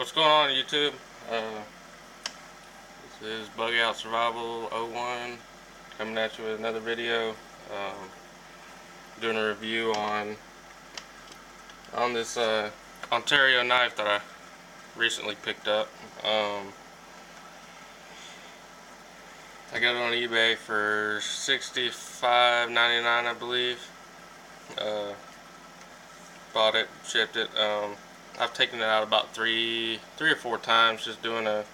What's going on YouTube? This is Bug Out Survival 01 coming at you with another video. Doing a review on this Ontario knife that I recently picked up. I got it on eBay for $65.99, I believe. Bought it, shipped it. I've taken it out about three or four times, just doing a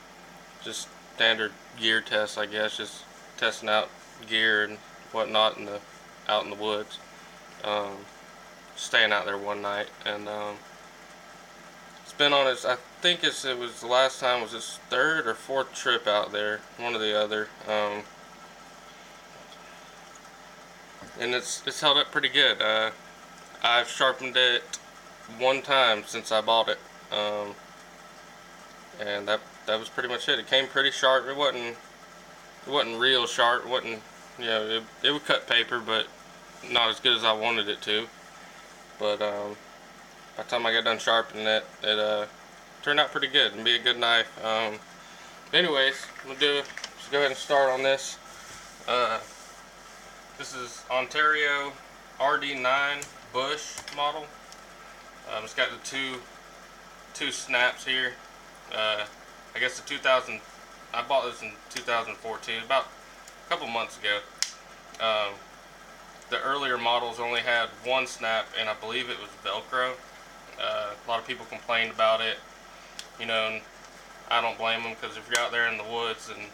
standard gear test, I guess, just testing out gear and whatnot out in the woods. Staying out there one night, and it's been on its, I think it was the last time was its third or fourth trip out there, one or the other. And it's held up pretty good. I've sharpened it one time since I bought it, and that was pretty much it. It came pretty sharp. It wasn't real sharp. It wasn't, you know, it would cut paper, but not as good as I wanted it to. But by the time I got done sharpening it, it turned out pretty good and be a good knife. Anyways, let's go ahead and start on this. This is Ontario RD9 Bush model. It's got the two snaps here. I guess I bought this in 2014, about a couple months ago. The earlier models only had one snap, and I believe it was Velcro. A lot of people complained about it, you know, and I don't blame them, because if you're out there in the woods and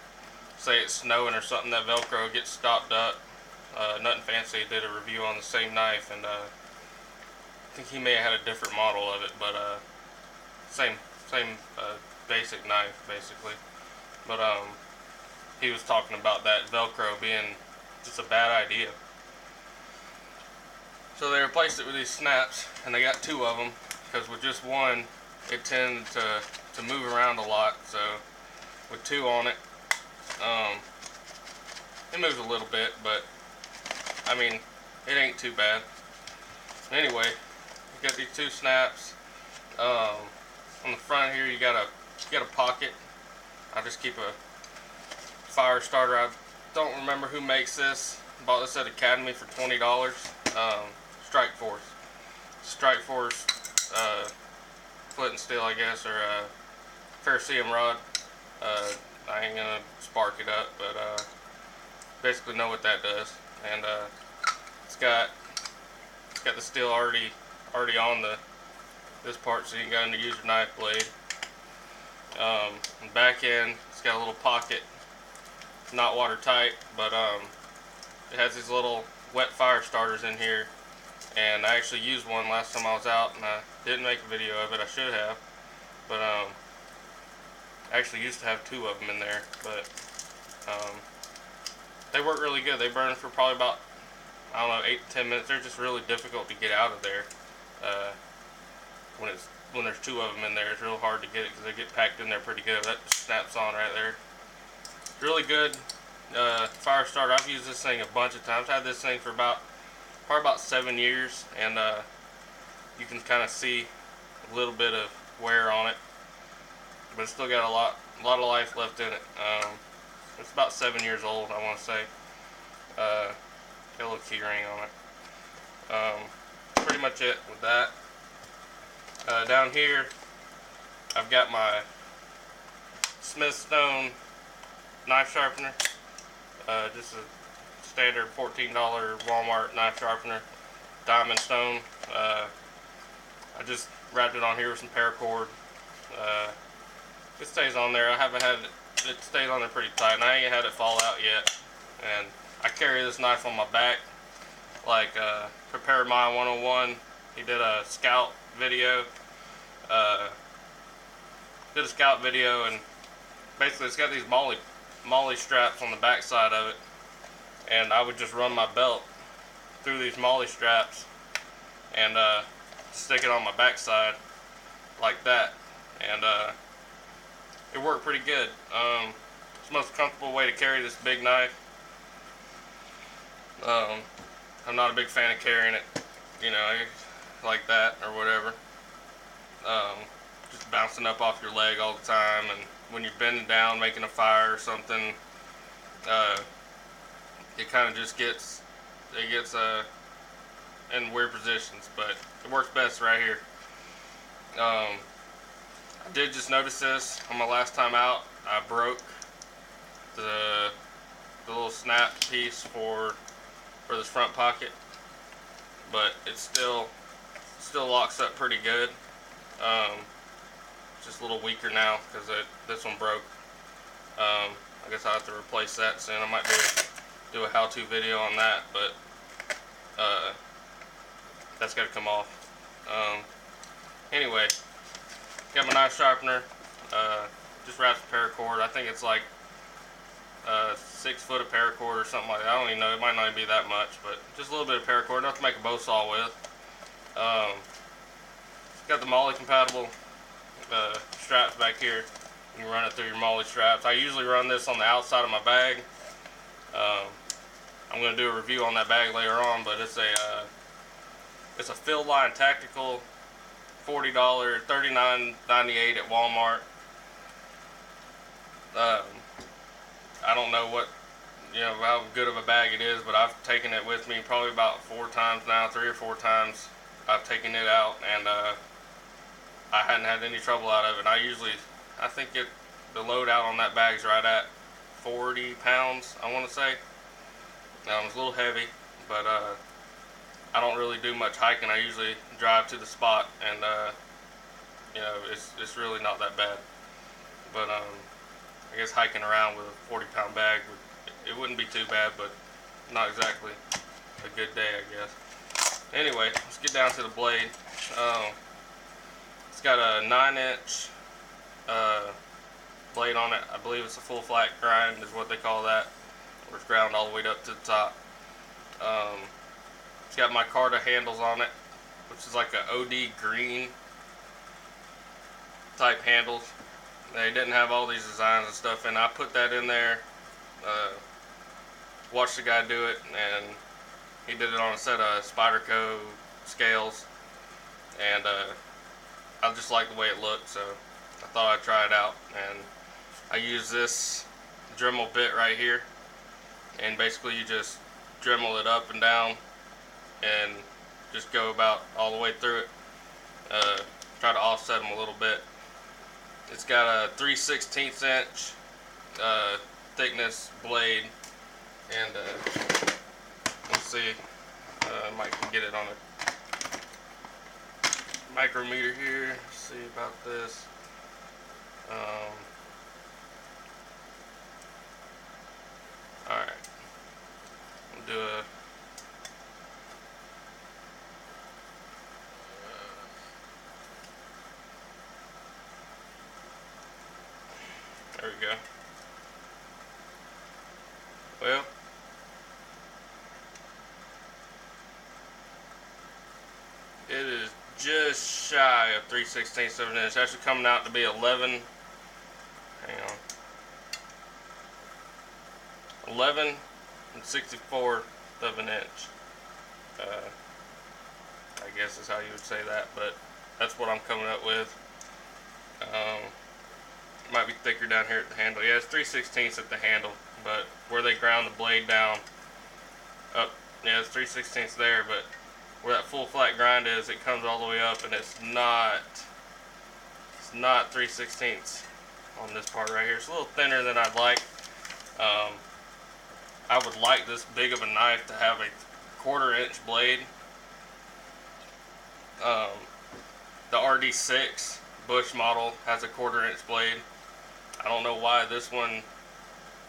say it's snowing or something, that Velcro gets stopped up. Nothing Fancy did a review on the same knife, and I think he may have had a different model of it, but same basic knife basically. But he was talking about that Velcro being just a bad idea. So they replaced it with these snaps, and they got two of them, because with just one it tended to move around a lot. So with two on it, it moves a little bit, but I mean, it ain't too bad. Anyway, you got these two snaps. On the front here, you got a pocket. I just keep a fire starter. I don't remember who makes this. Bought this at Academy for $20. Strike Force flint and steel, I guess, or ferrocerium rod. I ain't gonna spark it up, but basically know what that does. And it's got the steel already on this part, so you ain't got to use your knife blade. The back end, it's got a little pocket, not watertight, but it has these little wet fire starters in here, and I actually used one last time I was out, and I didn't make a video of it. I should have, but I actually used to have two of them in there, but they work really good. They burn for probably about, I don't know, 8 to 10 minutes. They're just really difficult to get out of there. When there's two of them in there, it's real hard to get it, because they get packed in there pretty good. That snaps on right there. It's really good fire starter. I've used this thing a bunch of times. I've had this thing for probably about 7 years, and you can kind of see a little bit of wear on it, but it's still got a lot of life left in it. It's about 7 years old, I want to say. Got a little key ring on it. Pretty much it with that. Down here, I've got my Smith Stone knife sharpener. Just a standard $14 Walmart knife sharpener, diamond stone. I just wrapped it on here with some paracord. It stays on there. I haven't had it. It stays on there pretty tight, and I ain't had it fall out yet. And I carry this knife on my back, like Prepare My 101. He did a scout video. And basically it's got these molly straps on the back side of it, and I would just run my belt through these molly straps and stick it on my back side like that, and it worked pretty good. It's the most comfortable way to carry this big knife. I'm not a big fan of carrying it, you know, like that or whatever. just bouncing up off your leg all the time, and when you're bending down making a fire or something, it kind of just gets in weird positions. But it works best right here. I did just notice this on my last time out. I broke the little snap piece for this front pocket, but it still locks up pretty good. Just a little weaker now because this one broke. I guess I'll have to replace that soon. I might do a how-to video on that, but that's got to come off. Anyway, got my knife sharpener. Just wraps a paracord. I think it's like 6 foot of paracord or something like that. I don't even know. It might not even be that much, but just a little bit of paracord, enough to make a bow saw with. It's got the MOLLE compatible straps back here. You can run it through your MOLLE straps. I usually run this on the outside of my bag. I'm going to do a review on that bag later on, but it's a Field Line Tactical, $40, $39.98 at Walmart. I don't know how good of a bag it is, but I've taken it with me probably about 4 times now, 3 or 4 times. I've taken it out, and I hadn't had any trouble out of it. I think the load out on that bag's right at 40 pounds, I want to say. It's a little heavy, but I don't really do much hiking. I usually drive to the spot, and it's really not that bad. But I guess hiking around with a 40-pound bag, it wouldn't be too bad, but not exactly a good day, I guess. Anyway, let's get down to the blade. It's got a 9-inch blade on it. I believe it's a full flat grind is what they call that, where it's ground all the way up to the top. It's got my Micarta handles on it, which is like a OD green type handles. They didn't have all these designs and stuff, and I put that in there, watched the guy do it, and he did it on a set of Spyderco scales, and I just liked the way it looked, so I thought I'd try it out. And I use this Dremel bit right here, and basically you just Dremel it up and down and just go about all the way through it. Try to offset them a little bit. It's got a 3/16 inch thickness blade, and let's see, I might get it on a micrometer here. Let's see about this. Alright, I'll do a there we go. Well, it is just shy of 3/16 of an inch. It's actually coming out to be 11. Hang on. 11 64 of an inch. I guess is how you would say that, but that's what I'm coming up with. It might be thicker down here at the handle. Yeah, it's 3/16 at the handle, but where they ground the blade down, yeah, it's 3/16 there, but where that full flat grind is, it comes all the way up, and it's not 3/16 on this part right here. It's a little thinner than I'd like. I would like this big of a knife to have a 1/4 inch blade. The RD6 Bush model has a 1/4 inch blade. I don't know why this one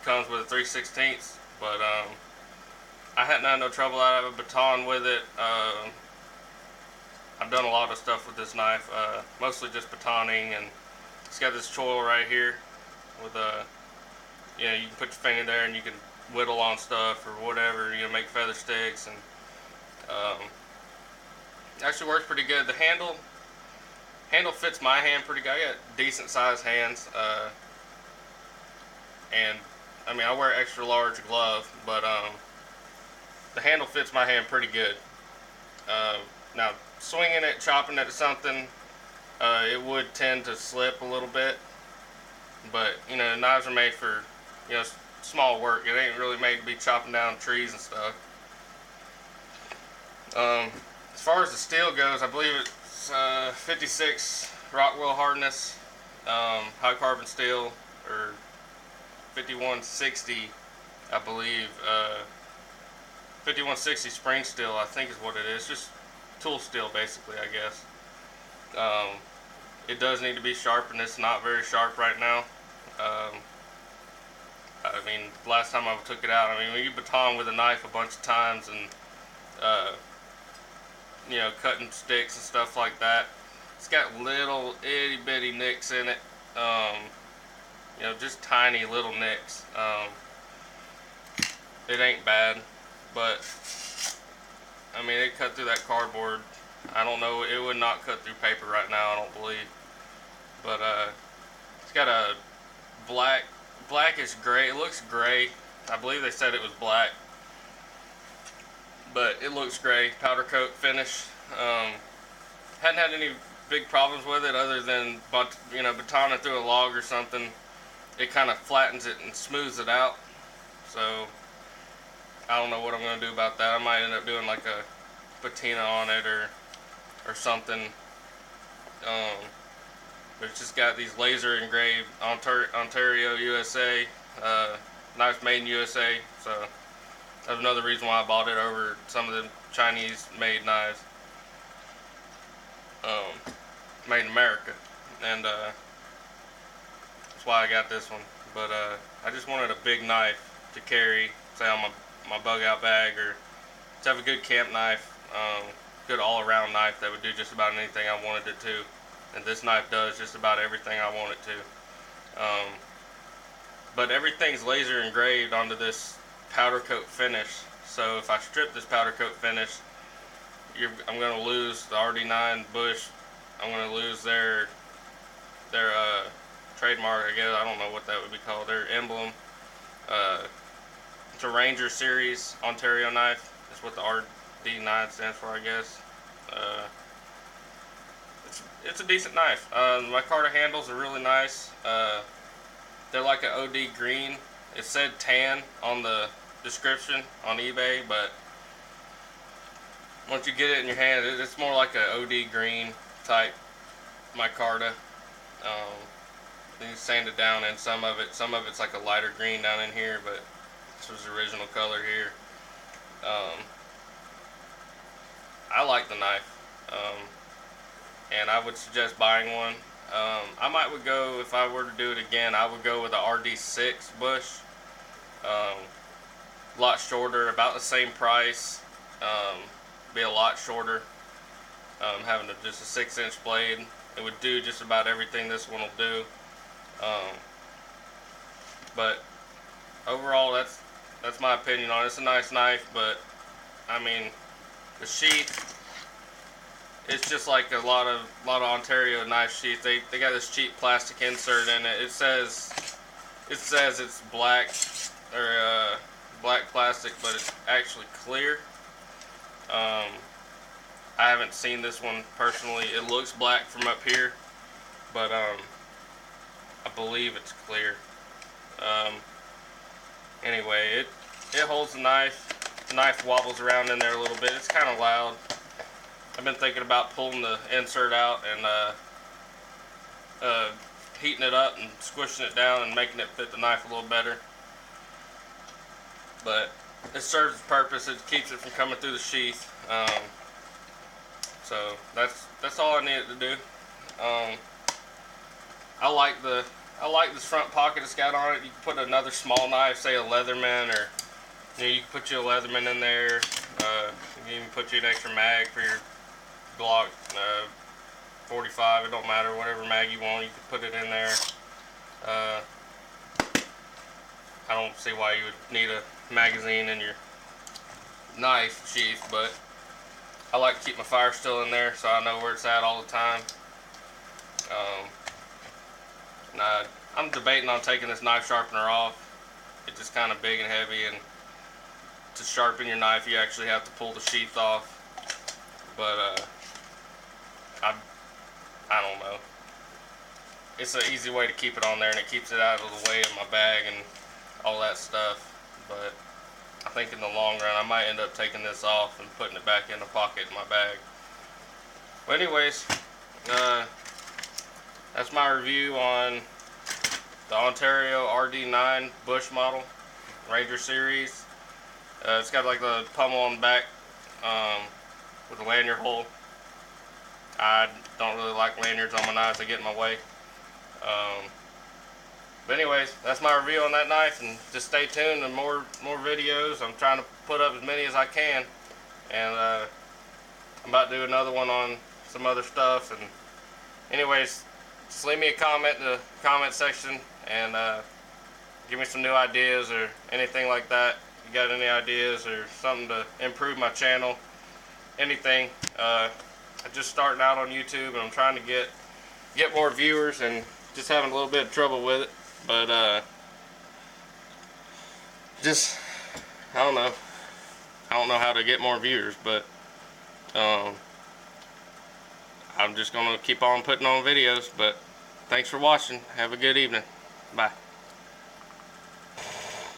comes with a 3/16, but I hadn't had no trouble out of a baton with it. I've done a lot of stuff with this knife, mostly just batoning, and it's got this choil right here with you can put your finger there and you can whittle on stuff or whatever, make feather sticks, and it actually works pretty good. The handle fits my hand pretty good. I got decent sized hands, and I mean, I wear an extra large glove, but the handle fits my hand pretty good. Now, swinging it, chopping it or something, it would tend to slip a little bit. But you know, knives are made for, you know, small work. It ain't really made to be chopping down trees and stuff. As far as the steel goes, I believe it's 56 Rockwell hardness, high carbon steel, or 5160, I believe. 5160 spring steel, I think is what it is. Just tool steel, basically, I guess. It does need to be sharpened. It's not very sharp right now. I mean, last time I took it out, I mean, when you baton with a knife a bunch of times and, you know, cutting sticks and stuff like that, it's got little itty bitty nicks in it. You know, just tiny little nicks. It ain't bad, but I mean, it cut through that cardboard. I don't know, it would not cut through paper right now, I don't believe. But it's got a blackish gray. It looks gray. I believe they said it was black, but it looks gray. Powder coat finish. Hadn't had any big problems with it other than, you know, batoning through a log or something. It kind of flattens it and smooths it out. So I don't know what I'm gonna do about that. I might end up doing like a patina on it or something. But it's just got these laser engraved Ontario USA, knives made in USA. So that's another reason why I bought it over some of the Chinese made knives, made in America. And that's why I got this one. But I just wanted a big knife to carry, say on my bug out bag, or to have a good camp knife, good all around knife that would do just about anything I wanted it to. And this knife does just about everything I want it to. But everything's laser engraved onto this powder coat finish. So if I strip this powder coat finish, I'm going to lose the RD9 Bush. I'm going to lose their trademark, I guess. I don't know what that would be called. Their emblem. It's a Ranger Series Ontario knife. That's what the RD9 stands for, I guess. It's a decent knife. My Micarta handles are really nice. They're like an OD green. It said tan on the description on eBay, but once you get it in your hand, it's more like an OD green type micarta. Then you sand it down, and some of it's like a lighter green down in here, but this was the original color here. I like the knife, and I would suggest buying one. I would go, if I were to do it again, I would go with a RD6 bush. A lot shorter, about the same price, be a lot shorter. Having just a 6-inch blade, it would do just about everything this one will do. But overall, that's my opinion on it. It's a nice knife, but I mean, the sheath, it's just like a lot of Ontario knife sheaths. They got this cheap plastic insert in it. It says it's black, or black plastic, but it's actually clear. I haven't seen this one personally. It looks black from up here, but I believe it's clear. Anyway, it holds the knife. The knife wobbles around in there a little bit. It's kind of loud. I've been thinking about pulling the insert out and heating it up and squishing it down and making it fit the knife a little better. But it serves its purpose. It keeps it from coming through the sheath. So that's all I needed to do. I like this front pocket it's got on it. You can put another small knife, say a Leatherman, or you can put you a Leatherman in there. You can even put you an extra mag for your Glock 45. It don't matter, whatever mag you want, you can put it in there. I don't see why you would need a magazine in your knife sheath, but I like to keep my fire still in there so I know where it's at all the time. I'm debating on taking this knife sharpener off. It's just kind of big and heavy, and to sharpen your knife you actually have to pull the sheath off. But I don't know. It's an easy way to keep it on there, and it keeps it out of the way of my bag and all that stuff. But I think in the long run, I might end up taking this off and putting it back in the pocket in my bag. But anyways, that's my review on the Ontario RD9 Bush model, Ranger Series. It's got like the pummel on the back with a lanyard hole. I don't really like lanyards on my knives, they get in my way. But anyways, that's my review on that knife, and just stay tuned and more videos. I'm trying to put up as many as I can, and I'm about to do another one on some other stuff. And anyways, just leave me a comment in the comment section and give me some new ideas or anything like that. You got any ideas or something to improve my channel, anything. I'm just starting out on YouTube, and I'm trying to get more viewers, and just having a little bit of trouble with it. But just I don't know how to get more viewers, but I'm just gonna keep on putting on videos. But thanks for watching. Have a good evening. Bye.